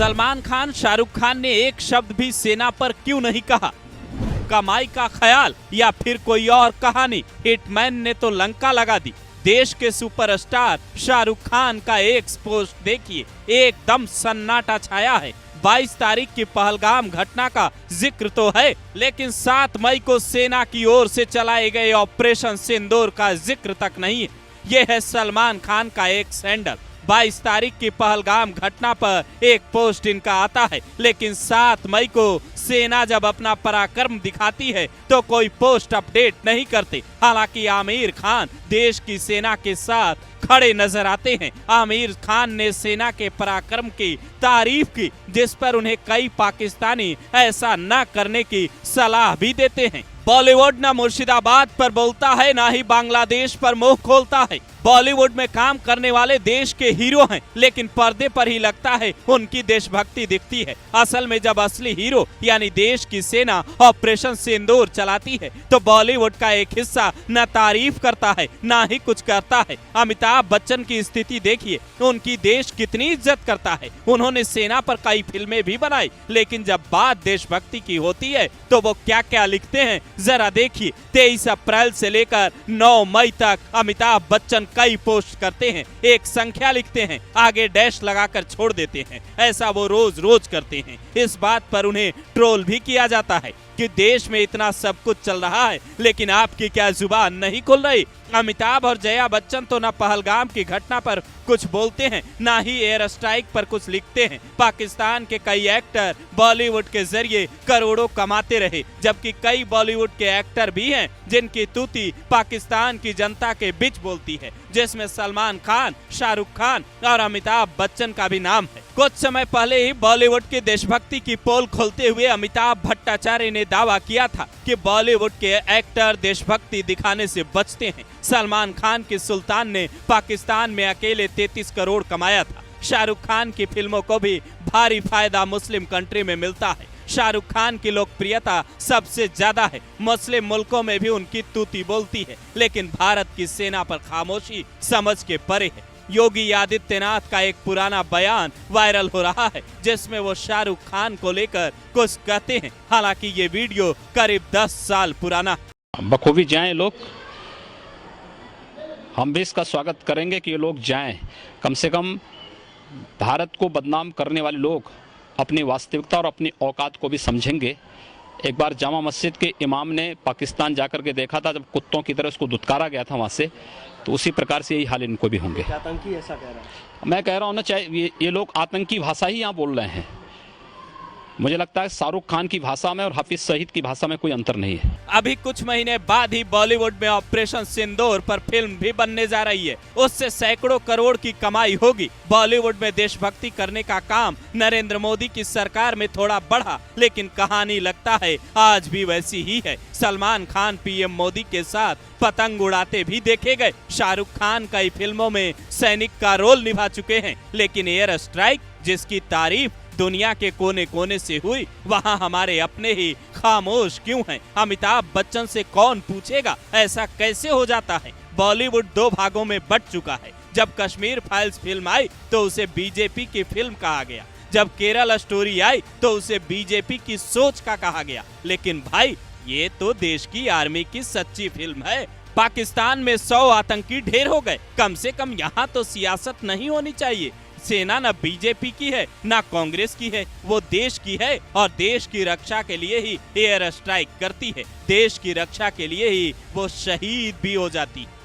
सलमान खान, शाहरुख खान ने एक शब्द भी सेना पर क्यों नहीं कहा? कमाई का ख्याल या फिर कोई और कहानी? हिटमैन ने तो लंका लगा दी। देश के सुपरस्टार शाहरुख खान का एक पोस्ट देखिए, एकदम सन्नाटा छाया है। 22 तारीख की पहलगाम घटना का जिक्र तो है, लेकिन 7 मई को सेना की ओर से चलाए गए ऑपरेशन सिंदूर का जिक्र तक नहीं है। ये है सलमान खान का एक सैंडल। 22 तारीख की पहलगाम घटना पर एक पोस्ट इनका आता है, लेकिन 7 मई को सेना जब अपना पराक्रम दिखाती है तो कोई पोस्ट अपडेट नहीं करते। हालांकि आमिर खान देश की सेना के साथ खड़े नजर आते हैं। आमिर खान ने सेना के पराक्रम की तारीफ की, जिस पर उन्हें कई पाकिस्तानी ऐसा न करने की सलाह भी देते हैं। बॉलीवुड न मुर्शिदाबाद पर बोलता है, ना ही बांग्लादेश पर मुंह खोलता है। बॉलीवुड में काम करने वाले देश के हीरो हैं, लेकिन पर्दे पर ही लगता है उनकी देशभक्ति दिखती है। असल में जब असली हीरो यानी देश की सेना ऑपरेशन सिंदूर चलाती है तो बॉलीवुड का एक हिस्सा न तारीफ करता है न ही कुछ करता है। अमिताभ बच्चन की स्थिति देखिए, उनकी देश कितनी इज्जत करता है। उन्होंने सेना पर कई फिल्में भी बनाई, लेकिन जब बात देशभक्ति की होती है तो वो क्या क्या लिखते हैं जरा देखिए। 23 अप्रैल से लेकर 9 मई तक अमिताभ बच्चन कई पोस्ट करते हैं, एक संख्या लिखते हैं, आगे डैश लगाकर छोड़ देते हैं। ऐसा वो रोज रोज करते हैं। इस बात पर उन्हें ट्रोल भी किया जाता है कि देश में इतना सब कुछ चल रहा है, लेकिन आपकी क्या जुबान नहीं खुल रही? अमिताभ और जया बच्चन तो न पहलगाम की घटना पर कुछ बोलते हैं, ना ही एयर स्ट्राइक पर कुछ लिखते हैं। पाकिस्तान के कई एक्टर बॉलीवुड के जरिए करोड़ों कमाते रहे, जबकि कई बॉलीवुड के एक्टर भी हैं जिनकी तूती पाकिस्तान की जनता के बीच बोलती है, जिसमें सलमान खान, शाहरुख खान और अमिताभ बच्चन का भी नाम है। कुछ समय पहले ही बॉलीवुड की देशभक्ति की पोल खोलते हुए अमिताभ भट्टाचार्य ने दावा किया था कि बॉलीवुड के एक्टर देशभक्ति दिखाने से बचते हैं। सलमान खान के सुल्तान ने पाकिस्तान में अकेले 33 करोड़ कमाया था। शाहरुख खान की फिल्मों को भी भारी फायदा मुस्लिम कंट्री में मिलता है। शाहरुख खान की लोकप्रियता सबसे ज्यादा है, मुस्लिम मुल्कों में भी उनकी तूती बोलती है, लेकिन भारत की सेना पर खामोशी समझ के परे है। योगी आदित्यनाथ का एक पुराना बयान वायरल हो रहा है, जिसमें वो शाहरुख खान को लेकर कुछ कहते हैं। हालांकि ये वीडियो करीब 10 साल पुराना है। बखूबी जाएं लोग, हम भी इसका स्वागत करेंगे कि ये लोग जाएं। कम से कम भारत को बदनाम करने वाले लोग अपनी वास्तविकता और अपनी औकात को भी समझेंगे। एक बार जामा मस्जिद के इमाम ने पाकिस्तान जाकर के देखा था, जब कुत्तों की तरह उसको दुत्कारा गया था वहाँ से, तो उसी प्रकार से यही हाल इनको भी होंगे। आतंकी ऐसा कह रहा है? मैं कह रहा हूँ ना, चाहे ये लोग आतंकी भाषा ही यहाँ बोल रहे हैं। मुझे लगता है शाहरुख खान की भाषा में और हाफिज सईद की भाषा में कोई अंतर नहीं है। अभी कुछ महीने बाद ही बॉलीवुड में ऑपरेशन सिंदूर पर फिल्म भी बनने जा रही है। उससे सैकड़ों करोड़ की कमाई होगी। बॉलीवुड में देशभक्ति करने का काम नरेंद्र मोदी की सरकार में थोड़ा बढ़ा, लेकिन कहानी लगता है आज भी वैसी ही है। सलमान खान पीएम मोदी के साथ पतंग उड़ाते भी देखे गए। शाहरुख खान कई फिल्मों में सैनिक का रोल निभा चुके हैं, लेकिन एयर स्ट्राइक जिसकी तारीफ दुनिया के कोने कोने से हुई, वहां हमारे अपने ही खामोश क्यों हैं? अमिताभ बच्चन से कौन पूछेगा? ऐसा कैसे हो जाता है? बॉलीवुड 2 भागों में बंट चुका है। जब कश्मीर फाइल्स फिल्म आई तो उसे बीजेपी की फिल्म कहा गया, जब केरल स्टोरी आई तो उसे बीजेपी की सोच का कहा गया। लेकिन भाई, ये तो देश की आर्मी की सच्ची फिल्म है। पाकिस्तान में 100 आतंकी ढेर हो गए, कम से कम यहाँ तो सियासत नहीं होनी चाहिए। सेना न बीजेपी की है न कांग्रेस की है, वो देश की है और देश की रक्षा के लिए ही एयर स्ट्राइक करती है। देश की रक्षा के लिए ही वो शहीद भी हो जाती है।